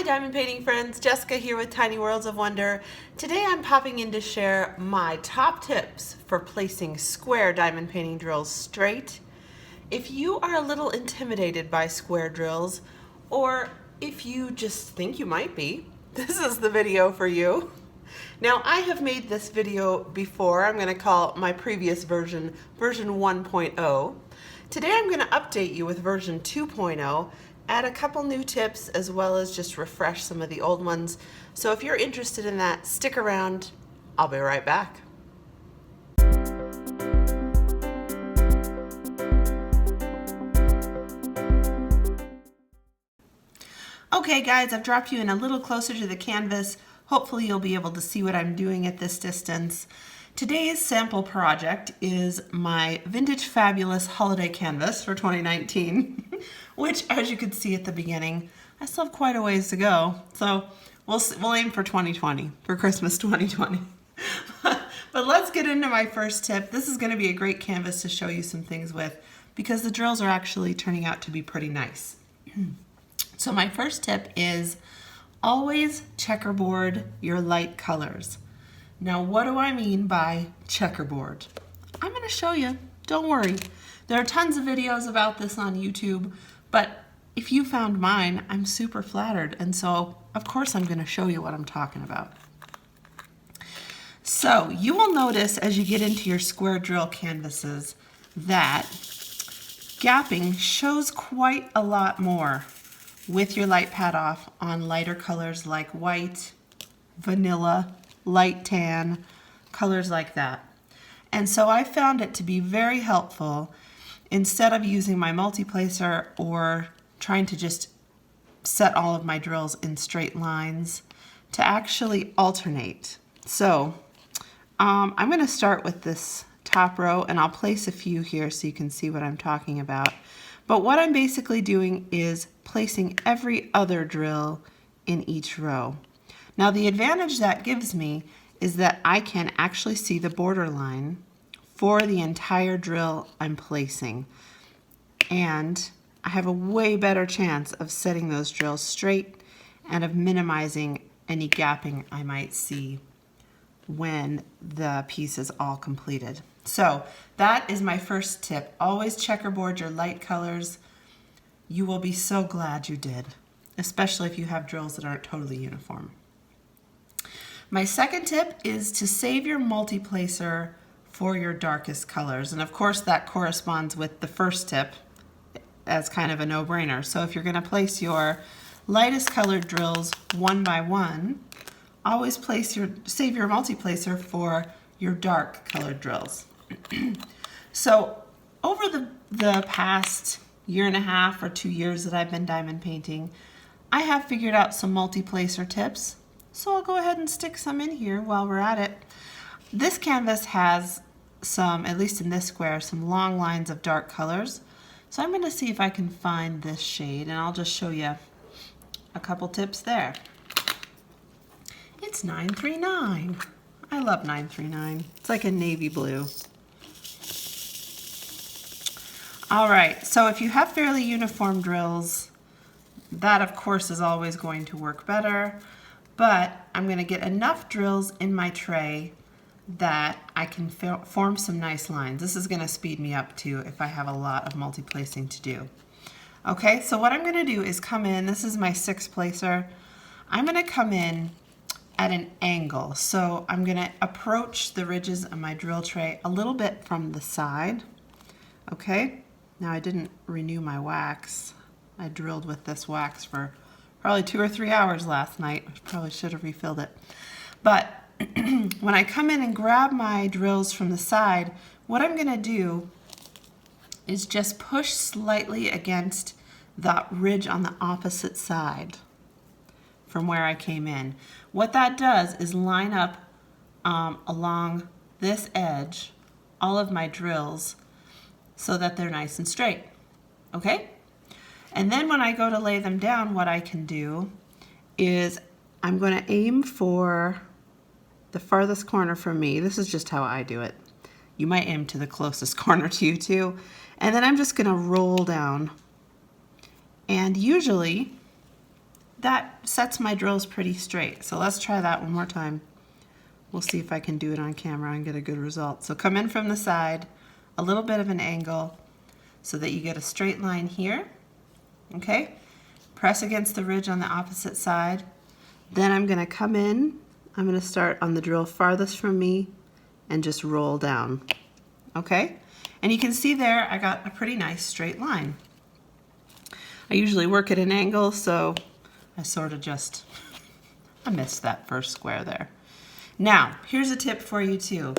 diamond painting friends, Jessica here with Tiny Worlds of Wonder. Today I'm popping in to share my top tips for placing square diamond painting drills straight. If you are a little intimidated by square drills, or if you just think you might be, this is the video for you. Now I have made this video before. I'm going to call my previous version 1.0. Today I'm going to update you with version 2.0, add a couple new tips as well as just refresh some of the old ones. So if you're interested in that, stick around. I'll be right back. Okay guys, I've dropped you in a little closer to the canvas. Hopefully you'll be able to see what I'm doing at this distance. Today's sample project is my Vintage Fabulous Holiday Canvas for 2019, which, as you could see at the beginning, I still have quite a ways to go. So we'll aim for 2020, for Christmas 2020. But let's get into my first tip. This is going to be a great canvas to show you some things with because the drills are actually turning out to be pretty nice. So my first tip is always checkerboard your light colors. Now, what do I mean by checkerboard? I'm going to show you. Don't worry. There are tons of videos about this on YouTube, but if you found mine, I'm super flattered, and so of course I'm going to show you what I'm talking about. So you will notice as you get into your square drill canvases that gapping shows quite a lot more with your light pad off on lighter colors like white, vanilla, light tan, colors like that. And so I found it to be very helpful, instead of using my multi-placer or trying to just set all of my drills in straight lines, to actually alternate. So I'm going to start with this top row, and I'll place a few here so you can see what I'm talking about. But what I'm basically doing is placing every other drill in each row. Now the advantage that gives me is that I can actually see the border line for the entire drill I'm placing. And I have a way better chance of setting those drills straight and of minimizing any gapping I might see when the piece is all completed. So that is my first tip. Always checkerboard your light colors. You will be so glad you did, especially if you have drills that aren't totally uniform. My second tip is to save your multi-placer for your darkest colors. And of course that corresponds with the first tip as kind of a no-brainer. So if you're going to place your lightest colored drills one by one, always save your multi-placer for your dark colored drills. So over the past year and a half or 2 years that I've been diamond painting, I have figured out some multi-placer tips. So I'll go ahead and stick some in here while we're at it. This canvas has some, at least in this square, some long lines of dark colors. So I'm going to see if I can find this shade, and I'll just show you a couple tips there. It's 939. I love 939. It's like a navy blue. All right, so if you have fairly uniform drills, that of course is always going to work better. But I'm going to get enough drills in my tray that I can form some nice lines. This is going to speed me up too if I have a lot of multi-placing to do. Okay, so what I'm going to do is come in, this is my 6 placer. I'm going to come in at an angle. So I'm going to approach the ridges of my drill tray a little bit from the side. Okay, now I didn't renew my wax. I drilled with this wax for probably 2 or 3 hours last night. I probably should have refilled it. But when I come in and grab my drills from the side, what I'm going to do is just push slightly against that ridge on the opposite side from where I came in. What that does is line up along this edge all of my drills so that they're nice and straight. Okay? And then when I go to lay them down, what I can do is I'm going to aim for the farthest corner from me. This is just how I do it. You might aim to the closest corner to you too. And then I'm just going to roll down. And usually that sets my drills pretty straight. So let's try that one more time. We'll see if I can do it on camera and get a good result. So come in from the side, a little bit of an angle so that you get a straight line here, okay? Press against the ridge on the opposite side. Then I'm gonna come in, I'm gonna start on the drill farthest from me and just roll down, okay? And you can see there I got a pretty nice straight line. I usually work at an angle, so I sort of just, I missed that first square there. Now, here's a tip for you too.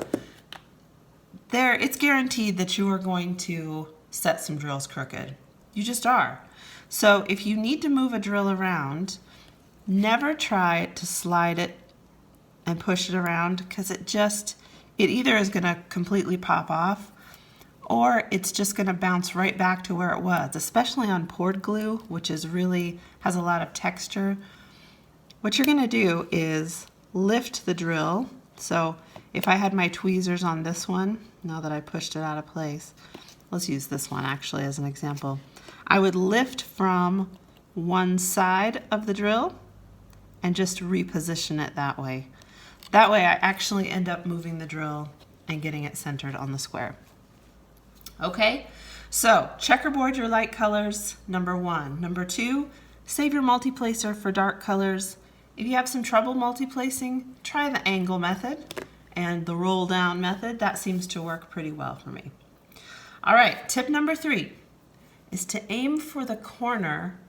It's guaranteed that you are going to set some drills crooked. You just are. So if you need to move a drill around, never try to slide it and push it around, because it either is going to completely pop off or it's just going to bounce right back to where it was, especially on poured glue, which has a lot of texture. What you're going to do is lift the drill. So if I had my tweezers on this one, now that I pushed it out of place, let's use this one actually as an example. I would lift from one side of the drill and just reposition it that way. That way I actually end up moving the drill and getting it centered on the square. Okay, so checkerboard your light colors, number 1. Number 2, save your multiplacer for dark colors. If you have some trouble multiplacing, try the angle method and the roll down method. That seems to work pretty well for me. All right, tip number 3 is to aim for the corner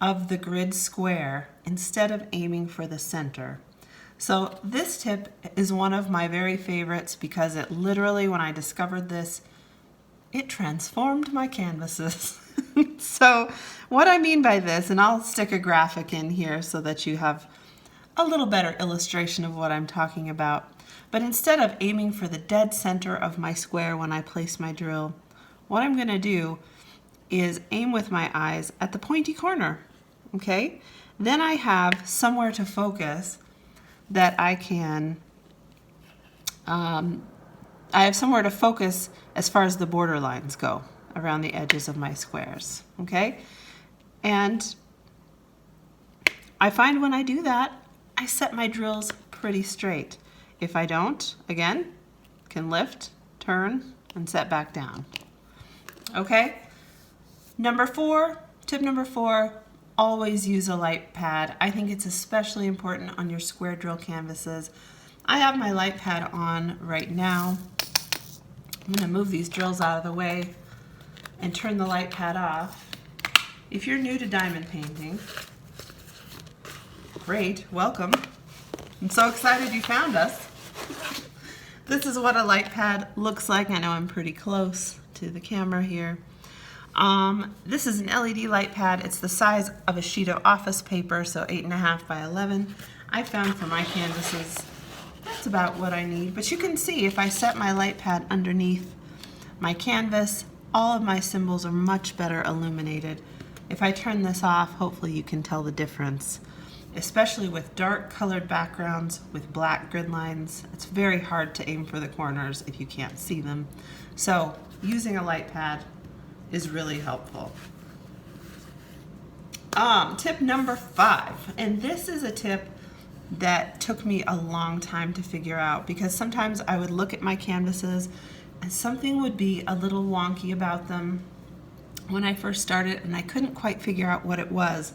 of the grid square instead of aiming for the center. So this tip is one of my very favorites because it literally, when I discovered this, it transformed my canvases. So what I mean by this, and I'll stick a graphic in here so that you have a little better illustration of what I'm talking about. But instead of aiming for the dead center of my square when I place my drill, what I'm going to do is aim with my eyes at the pointy corner, okay? Then I have somewhere to focus that I can, I have somewhere to focus as far as the border lines go around the edges of my squares, okay? And I find when I do that, I set my drills pretty straight. If I don't, again, can lift, turn, and set back down. Okay? Number 4, tip number 4, always use a light pad. I think it's especially important on your square drill canvases. I have my light pad on right now. I'm going to move these drills out of the way and turn the light pad off. If you're new to diamond painting, great, welcome. I'm so excited you found us. This is what a light pad looks like. I know I'm pretty close to the camera here. This is an LED light pad. It's the size of a sheet of office paper, so 8.5 by 11. I found for my canvases, that's about what I need. But you can see if I set my light pad underneath my canvas, all of my symbols are much better illuminated. If I turn this off, hopefully you can tell the difference. Especially with dark colored backgrounds with black grid lines, it's very hard to aim for the corners if you can't see them. So using a light pad is really helpful. Tip number 5, and this is a tip that took me a long time to figure out, because sometimes I would look at my canvases and something would be a little wonky about them when I first started and I couldn't quite figure out what it was.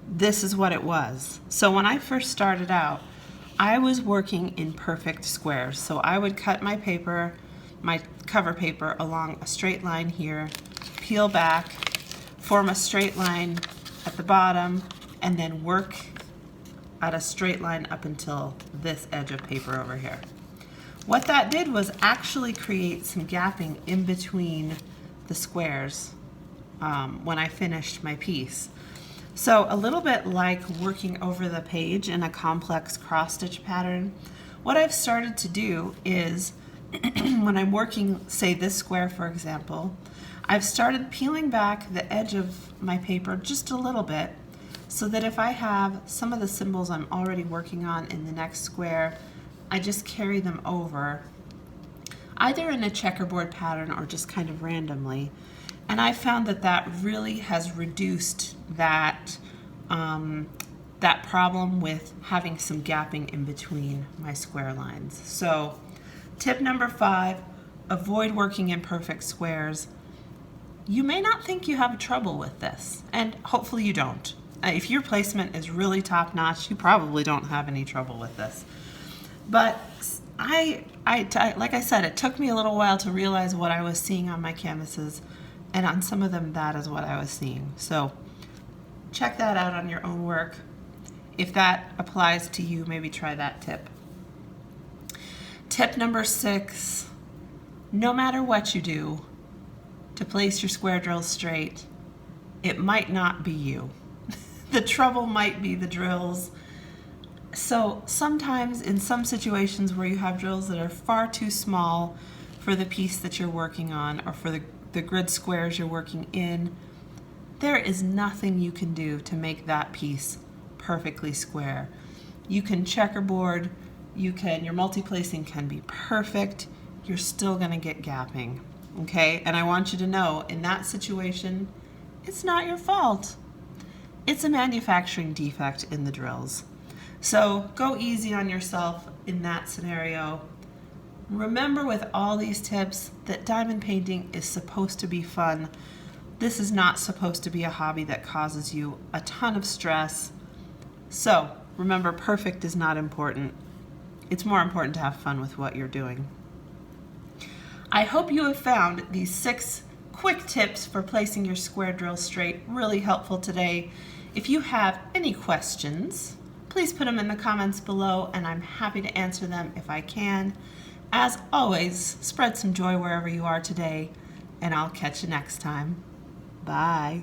This is what it was. So when I first started out, I was working in perfect squares. So I would cut my paper, my cover paper, along a straight line here, peel back, form a straight line at the bottom, and then work at a straight line up until this edge of paper over here. What that did was actually create some gapping in between the squares when I finished my piece. So a little bit like working over the page in a complex cross-stitch pattern, what I've started to do is when I'm working, say this square for example, I've started peeling back the edge of my paper just a little bit so that if I have some of the symbols I'm already working on in the next square, I just carry them over either in a checkerboard pattern or just kind of randomly. And I found that that really has reduced that that problem with having some gapping in between my square lines. So tip number 5, avoid working in perfect squares. You may not think you have trouble with this, and hopefully you don't. If your placement is really top-notch, you probably don't have any trouble with this. But like I said, it took me a little while to realize what I was seeing on my canvases, and on some of them, that is what I was seeing. So check that out on your own work. If that applies to you, maybe try that tip. Tip number 6, no matter what you do to place your square drills straight, it might not be you. The trouble might be the drills. So sometimes in some situations where you have drills that are far too small for the piece that you're working on or for the grid squares you're working in, there is nothing you can do to make that piece perfectly square. You can checkerboard, your multi-placing can be perfect, you're still gonna get gapping, okay? And I want you to know, in that situation, it's not your fault. It's a manufacturing defect in the drills. So go easy on yourself in that scenario. Remember with all these tips that diamond painting is supposed to be fun. This is not supposed to be a hobby that causes you a ton of stress. So remember, perfect is not important. It's more important to have fun with what you're doing. I hope you have found these 6 quick tips for placing your square drill straight really helpful today. If you have any questions, please put them in the comments below and I'm happy to answer them if I can. As always, spread some joy wherever you are today, and I'll catch you next time. Bye.